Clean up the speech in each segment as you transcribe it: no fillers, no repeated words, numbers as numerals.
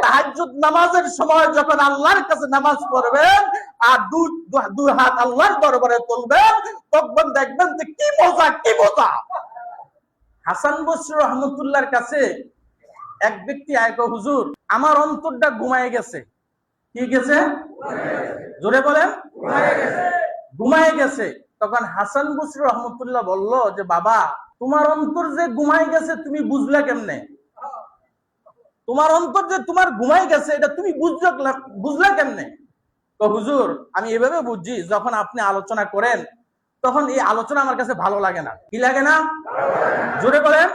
তাহাজ্জুদ নামাজের সময় যখন আল্লাহর কাছে নামাজ পড়বেন আর দুই হাত আল্লাহর দরবারে তুলবেন, তখন দেখবেন যে কি মজা, কি মজা। হাসান বসরি রহমতুল্লাহর কাছে এক ব্যক্তি আয়ক, হুজুর আমার অন্তরটা ঘুমায় গেছে। কি গেছে? জোরে বলেন। ঘুমায় গেছে। তখন হাসান বসরি রহমতুল্লাহ বলল যে বাবা, তোমার অন্তর যে ঘুমায় গেছে তুমি বুঝলে কেমনে? তোমার অন্তর যে তোমার ঘুমায় গেছে এটা তুমি বুঝলে কেমনে? তো হুজুর আমি এভাবে বুঝছি, যখন আপনি আলোচনা করেন তখন এই আলোচনা আমার কাছে ভালো লাগে না। কি লাগে না? জোরে বলেন।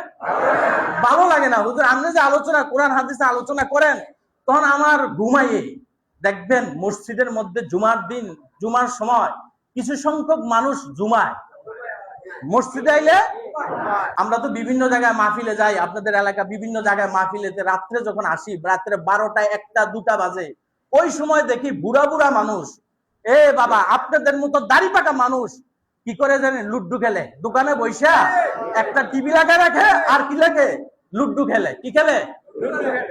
ভালো লাগে না হুজুর, আপনি যে আলোচনা কোরআন হাদিসে আলোচনা করেন তখন আমার ঘুমাইয়ে। দেখবেন মসজিদের মধ্যে জুমার দিন, জুমার সময় কিছু সংখ্যক মানুষ জুমায় মসজিদে আইলে, আমরা তো বিভিন্ন জায়গায় মাহফিলে যাই, আপনাদের এলাকা বিভিন্ন জায়গায় মাহফিলেতে রাত্রে যখন আসি, রাত্রে 12টা 1টা 2টা বাজে, ওই সময় দেখি বুড়া বুড়া মানুষ, এ বাবা আপনাদের মতো দাড়ি পাকা মানুষ কি করে জানেন? লুড্ডু খেলে। দোকানে বৈশা একটা টিভি লাগা রাখে আর কি লাগে? লুড্ডু খেলে। কি খেলে?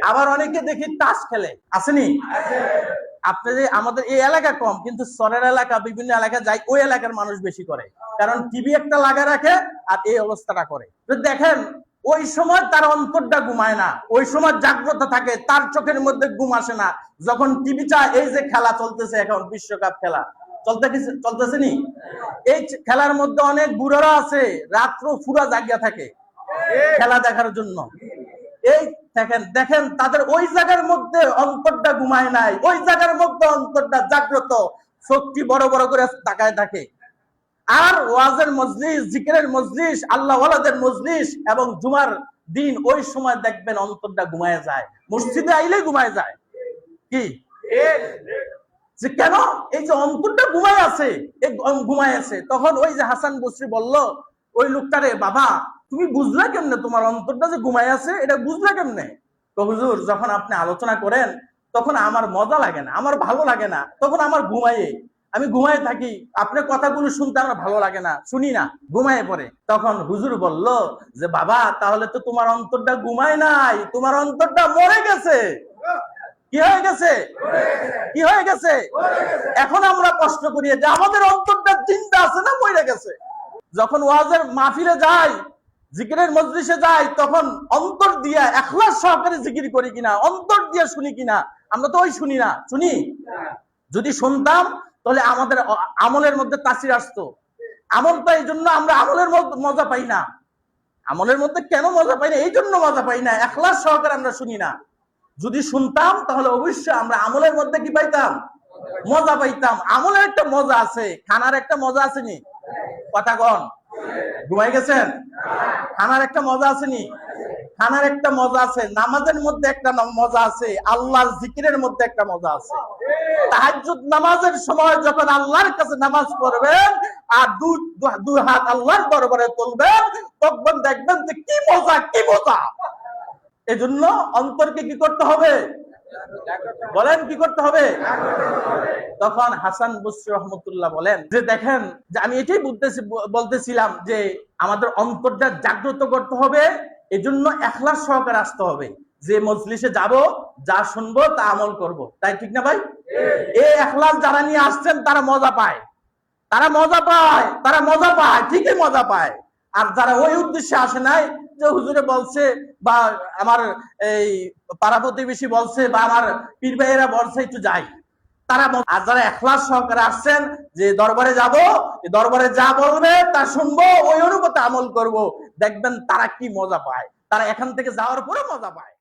আবার অনেকে দেখি তাস খেলে। আসেনি? আপনি যে আমাদের এই এলাকা কম, কিন্তু শহরের এলাকা বিভিন্ন এলাকা যাই, ওই এলাকার মানুষ বেশি করে, কারণ টিভি একটা লাগা রাখে আর এই অবস্থাটা করে। তো দেখেন ওই সময় তার অন্তরটা ঘুমায় না, ওই সময় জাগ্রত থাকে, তার চোখের মধ্যে ঘুম আসে না। যখন টিভিটা, এই যে খেলা চলতেছে এখন বিশ্বকাপ খেলা চলতেছে নি, এই খেলার মধ্যে অনেক বুড়ারা আছে, রাত্র পুরা জাগিয়া থাকে খেলা দেখার জন্য। এই দেখেন তাদের ওই জায়গার মধ্যে অন্তরটা ঘুমায় নাই, ওই জায়গার মধ্যে অন্তরটা জাগ্রত, চোখটি বড় বড় করে তাকায় থাকে। আর ওয়াজের মজলিস, জিকিরের মজলিস, আল্লাহ ওয়ালাদের মজলিস এবং জুমার দিন ওই সময় দেখবেন অন্তরটা ঘুমায় যায়, মসজিদে আইলে ঘুমায় যায়। কি যে কেন? এই যে অন্তরটা ঘুমায় আছে, এই ঘুমায় আছে। তখন ওই যে হাসান বসরি বলল ওই লোকটারে, বাবা তুমি বুঝলা কেমনে তোমার অন্তরটা যে ঘুমায় আছে, এটা বুঝলা কেমনে? তো হুজুর যখন আপনি আলোচনা করেন তখন আমার মজা লাগে না, আমার ভালো লাগে না, তখন আমার আমি ঘুমায় থাকি, আপনার কথাগুলো শুনতে আমার ভালো লাগে না, শুনি না, ঘুমায় পড়ে। তখন হুজুর বলল যে বাবা তাহলে তো তোমার অন্তরটা ঘুমায় নাই, তোমার অন্তরটা মরে গেছে। কি হয়ে গেছে? কি হয়ে গেছে? এখন আমরা প্রশ্ন করি যে আমাদের অন্তরটা জিন্দা আছে না মরে গেছে? যখন ওয়াজের মাহফিলে যাই, জিকিরের মজলিসে যাই, তখন অন্তর দিয়া ইখলাস সহকারে জিকির করি কিনা, অন্তর দিয়া শুনি কিনা? আমরা তো ওই শুনি না, শুনি। যদি শুনতাম তাহলে আমাদের আমলের মধ্যে তাসির আসতো। আমলটা এই জন্য আমরা আমলের মধ্যে মজা পাই না। আমলের মধ্যে কেন মজা পাই না? এই জন্য মজা পাই না, ইখলাস সহকারে আমরা শুনি না। যদি শুনতাম তাহলে অবশ্যই আমরা আমলের মধ্যে কি পাইতাম? মজা পাইতাম। আমলের একটা মজা আছে, খানার একটা মজা আছে নি? কথা কন, ঘুমাই গেছেন? খানার একটা মজা আছে নি? খানার একটা মজা আছে, নামাজের মধ্যে একটা মজা আছে, আল্লাহর জিকিরের মধ্যে একটা মজা আছে। তাহাজ্জুদ নামাজের সময় যখন আল্লাহর কাছে নামাজ পড়বেন আর দুই হাত আল্লাহর দরবারে তুলবেন, তখন দেখবেন যে কি মজা, কি মজা। এজন্য অন্তরকে কি করতে হবে? বলেন কি করতে হবে? তখন হাসান বসরি রহমতুল্লাহ বলেন যে দেখেন, যে আমি এটাই বলতেছিলাম যে আমাদের অন্তরটা জাগ্রত করতে হবে, এজন্য ইখলাস সহকারে আসতে হবে। যে মজলিসে যাব, যা শুনবো তা আমল করব, তাই ঠিক না ভাই? এই ইখলাস যারা নিয়ে আসছেন তারা মজা পায়, তারা মজা পায়, তারা মজা পায়, ঠিকই মজা পায়। আর যারা ওই উদ্দেশ্যে আসে নাই, যে হুজুরে বলছে বা আমার এই পাড়া প্রতিবেশী বলছে বা আমার পীর ভাইয়েরা বলছে একটু যাই, তারা। আর যারা ইখলাস সহকারে আসছেন যে দরবারে যাব, দরবারে যা বলবে তা শুনবো, ওই অনুপাতে আমল করব, দেখবেন তারা কি মজা পায়, তারা এখান থেকে যাওয়ার পরে মজা পায়।